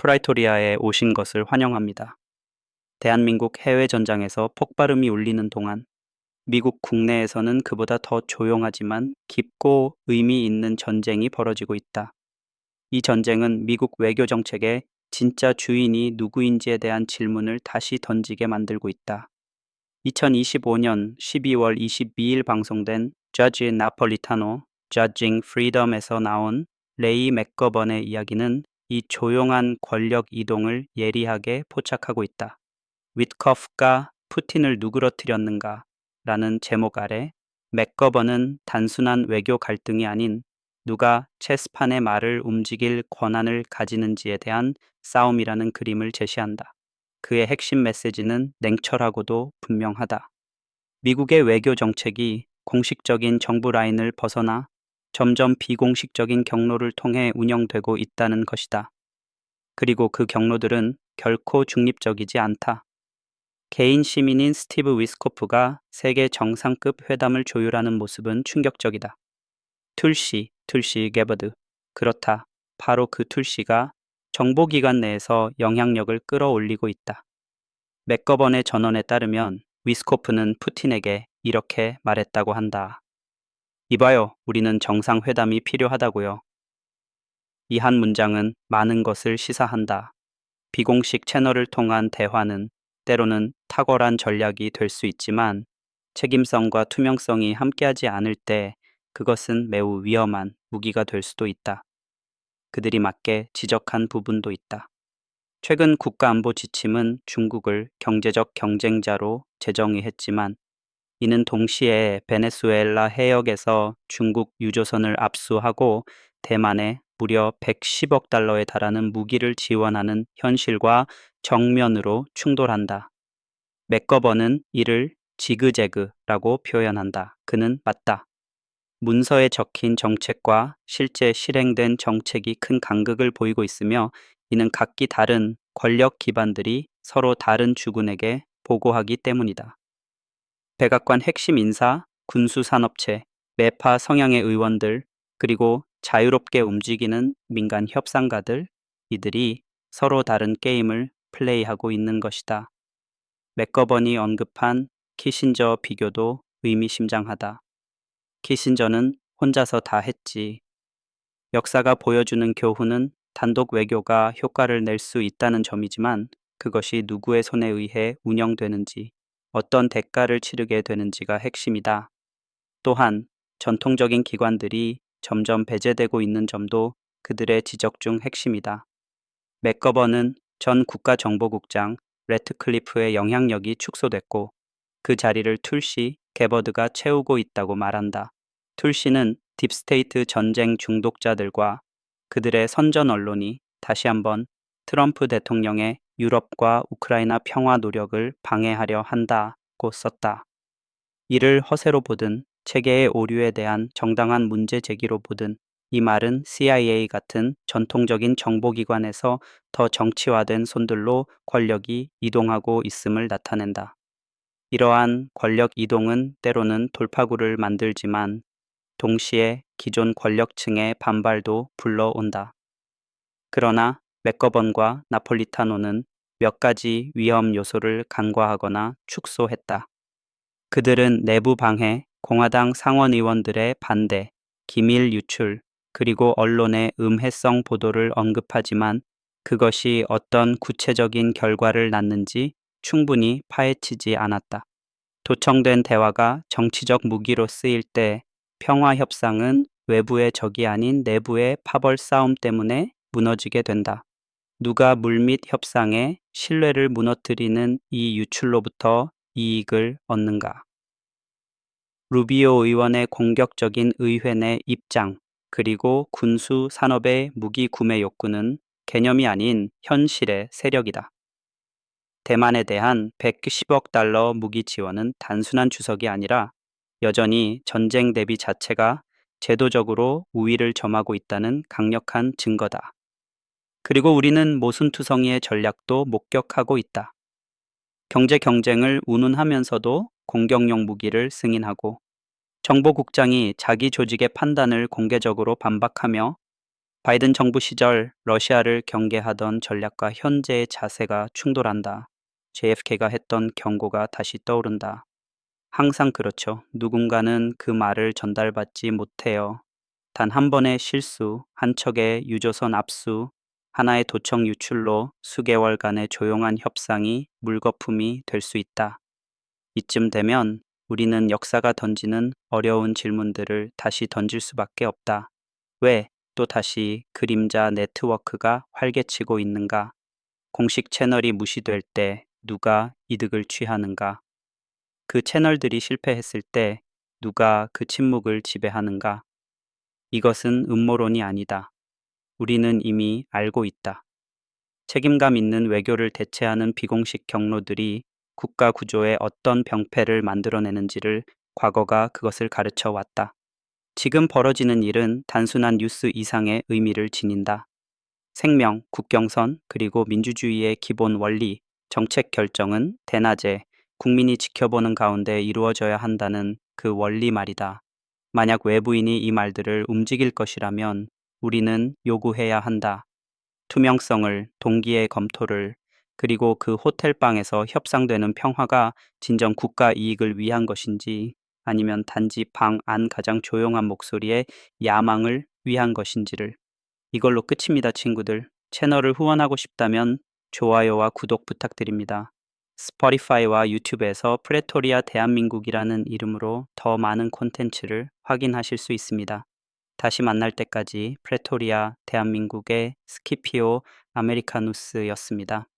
프라이토리아에 오신 것을 환영합니다. 대한민국 해외 전장에서 폭발음이 울리는 동안 미국 국내에서는 그보다 더 조용하지만 깊고 의미 있는 전쟁이 벌어지고 있다. 이 전쟁은 미국 외교 정책의 진짜 주인이 누구인지에 대한 질문을 다시 던지게 만들고 있다. 2025년 12월 22일 방송된 저지 나폴리타노 Judging Freedom에서 나온 레이 맥거번의 이야기는 이 조용한 권력 이동을 예리하게 포착하고 있다. 위트커프가 푸틴을 누그러뜨렸는가? 라는 제목 아래 맥거번은 단순한 외교 갈등이 아닌 누가 체스판의 말을 움직일 권한을 가지는지에 대한 싸움이라는 그림을 제시한다. 그의 핵심 메시지는 냉철하고도 분명하다. 미국의 외교 정책이 공식적인 정부 라인을 벗어나 점점 비공식적인 경로를 통해 운영되고 있다는 것이다. 그리고 그 경로들은 결코 중립적이지 않다. 개인 시민인 스티브 위스코프가 세계 정상급 회담을 조율하는 모습은 충격적이다. 툴시 게버드. 그렇다. 바로 그 툴시가 정보기관 내에서 영향력을 끌어올리고 있다. 맥거번의 전언에 따르면 위스코프는 푸틴에게 이렇게 말했다고 한다. 이봐요, 우리는 정상회담이 필요하다고요. 이 한 문장은 많은 것을 시사한다. 비공식 채널을 통한 대화는 때로는 탁월한 전략이 될 수 있지만 책임성과 투명성이 함께하지 않을 때 그것은 매우 위험한 무기가 될 수도 있다. 그들이 맞게 지적한 부분도 있다. 최근 국가안보 지침은 중국을 경제적 경쟁자로 재정의했지만 이는 동시에 베네수엘라 해역에서 중국 유조선을 압수하고 대만에 무려 110억 달러에 달하는 무기를 지원하는 현실과 정면으로 충돌한다. 맥거번은 이를 지그재그라고 표현한다. 그는 맞다. 문서에 적힌 정책과 실제 실행된 정책이 큰 간극을 보이고 있으며 이는 각기 다른 권력 기반들이 서로 다른 주군에게 보고하기 때문이다. 백악관 핵심 인사, 군수산업체, 매파 성향의 의원들, 그리고 자유롭게 움직이는 민간 협상가들, 이들이 서로 다른 게임을 플레이하고 있는 것이다. 맥거번이 언급한 키신저 비교도 의미심장하다. 키신저는 혼자서 다 했지. 역사가 보여주는 교훈은 단독 외교가 효과를 낼 수 있다는 점이지만 그것이 누구의 손에 의해 운영되는지, 어떤 대가를 치르게 되는지가 핵심이다. 또한 전통적인 기관들이 점점 배제되고 있는 점도 그들의 지적 중 핵심이다. 맥거번은 전 국가정보국장 래트클리프의 영향력이 축소됐고 그 자리를 툴시, 게버드가 채우고 있다고 말한다. 툴시는 딥스테이트 전쟁 중독자들과 그들의 선전 언론이 다시 한번 트럼프 대통령의 유럽과 우크라이나 평화 노력을 방해하려 한다고 썼다. 이를 허세로 보든 체계의 오류에 대한 정당한 문제 제기로 보든 이 말은 CIA 같은 전통적인 정보기관에서 더 정치화된 손들로 권력이 이동하고 있음을 나타낸다. 이러한 권력 이동은 때로는 돌파구를 만들지만 동시에 기존 권력층의 반발도 불러온다. 그러나 맥거번과 나폴리타노는 몇 가지 위험 요소를 간과하거나 축소했다. 그들은 내부 방해, 공화당 상원의원들의 반대, 기밀 유출, 그리고 언론의 음해성 보도를 언급하지만 그것이 어떤 구체적인 결과를 낳는지 충분히 파헤치지 않았다. 도청된 대화가 정치적 무기로 쓰일 때 평화 협상은 외부의 적이 아닌 내부의 파벌 싸움 때문에 무너지게 된다. 누가 물밑 협상에 신뢰를 무너뜨리는 이 유출로부터 이익을 얻는가? 루비오 의원의 공격적인 의회 내 입장, 그리고 군수 산업의 무기 구매 욕구는 개념이 아닌 현실의 세력이다. 대만에 대한 110억 달러 무기 지원은 단순한 주석이 아니라 여전히 전쟁 대비 자체가 제도적으로 우위를 점하고 있다는 강력한 증거다. 그리고 우리는 모순투성이의 전략도 목격하고 있다. 경제 경쟁을 운운하면서도 공격용 무기를 승인하고 정보국장이 자기 조직의 판단을 공개적으로 반박하며 바이든 정부 시절 러시아를 경계하던 전략과 현재의 자세가 충돌한다. JFK가 했던 경고가 다시 떠오른다. 항상 그렇죠. 누군가는 그 말을 전달받지 못해요. 단 한 번의 실수, 한 척의 유조선 압수, 하나의 도청 유출로 수개월간의 조용한 협상이 물거품이 될 수 있다. 이쯤 되면 우리는 역사가 던지는 어려운 질문들을 다시 던질 수밖에 없다. 왜 또 다시 그림자 네트워크가 활개치고 있는가? 공식 채널이 무시될 때 누가 이득을 취하는가? 그 채널들이 실패했을 때 누가 그 침묵을 지배하는가? 이것은 음모론이 아니다. 우리는 이미 알고 있다. 책임감 있는 외교를 대체하는 비공식 경로들이 국가 구조에 어떤 병폐를 만들어내는지를 과거가 그것을 가르쳐 왔다. 지금 벌어지는 일은 단순한 뉴스 이상의 의미를 지닌다. 생명, 국경선, 그리고 민주주의의 기본 원리, 정책 결정은 대낮에 국민이 지켜보는 가운데 이루어져야 한다는 그 원리 말이다. 만약 외부인이 이 말들을 움직일 것이라면 우리는 요구해야 한다. 투명성을, 동기의 검토를, 그리고 그 호텔방에서 협상되는 평화가 진정 국가 이익을 위한 것인지 아니면 단지 방 안 가장 조용한 목소리의 야망을 위한 것인지를. 이걸로 끝입니다, 친구들. 채널을 후원하고 싶다면 좋아요와 구독 부탁드립니다. 스포티파이와 유튜브에서 프레토리아 대한민국이라는 이름으로 더 많은 콘텐츠를 확인하실 수 있습니다. 다시 만날 때까지 프레토리아 대한민국의 스키피오 아메리카누스였습니다.